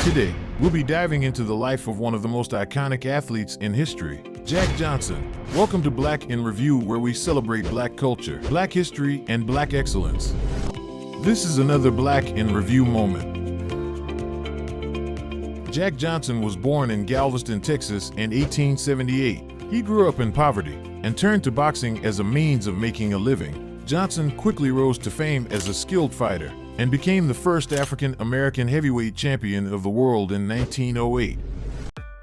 Today, we'll be diving into the life of one of the most iconic athletes in history, Jack Johnson. Welcome to Black in Review, where we celebrate Black culture, Black history, and Black excellence. This is another Black in Review moment. Jack Johnson was born in Galveston, Texas in 1878. He grew up in poverty and turned to boxing as a means of making a living. Johnson quickly rose to fame as a skilled fighter and became the first African-American heavyweight champion of the world in 1908.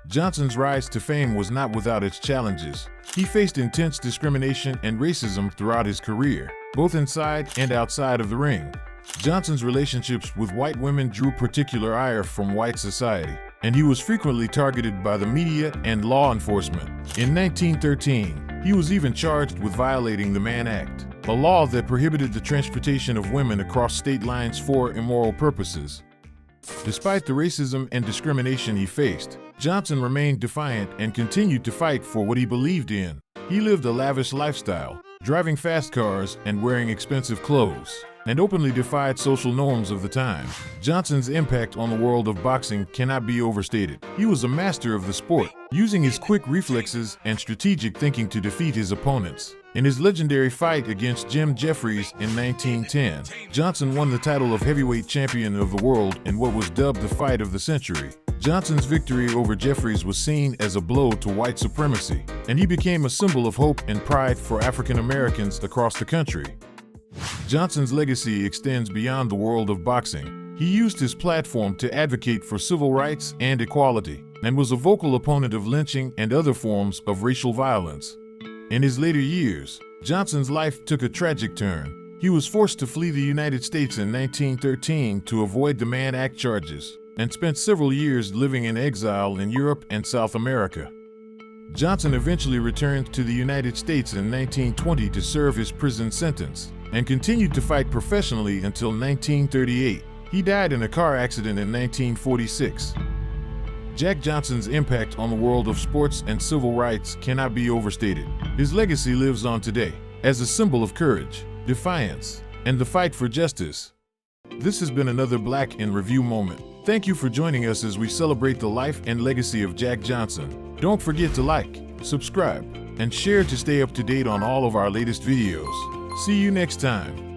Johnson's rise to fame was not without its challenges. He faced intense discrimination and racism throughout his career, both inside and outside of the ring. Johnson's relationships with white women drew particular ire from white society, and he was frequently targeted by the media and law enforcement. In 1913, he was even charged with violating the Mann Act, a law that prohibited the transportation of women across state lines for immoral purposes. Despite the racism and discrimination he faced, Johnson remained defiant and continued to fight for what he believed in. He lived a lavish lifestyle, driving fast cars and wearing expensive clothes, and openly defied social norms of the time. Johnson's impact on the world of boxing cannot be overstated. He was a master of the sport, using his quick reflexes and strategic thinking to defeat his opponents. In his legendary fight against Jim Jeffries in 1910, Johnson won the title of heavyweight champion of the world in what was dubbed the fight of the century. Johnson's victory over Jeffries was seen as a blow to white supremacy, and he became a symbol of hope and pride for African Americans across the country. Johnson's legacy extends beyond the world of boxing. He used his platform to advocate for civil rights and equality, and was a vocal opponent of lynching and other forms of racial violence. In his later years, Johnson's life took a tragic turn. He was forced to flee the United States in 1913 to avoid the Mann Act charges, and spent several years living in exile in Europe and South America. Johnson eventually returned to the United States in 1920 to serve his prison sentence, and continued to fight professionally until 1938. He died in a car accident in 1946. Jack Johnson's impact on the world of sports and civil rights cannot be overstated. His legacy lives on today as a symbol of courage, defiance, and the fight for justice. This has been another Black in Review moment. Thank you for joining us as we celebrate the life and legacy of Jack Johnson. Don't forget to like, subscribe, and share to stay up to date on all of our latest videos. See you next time.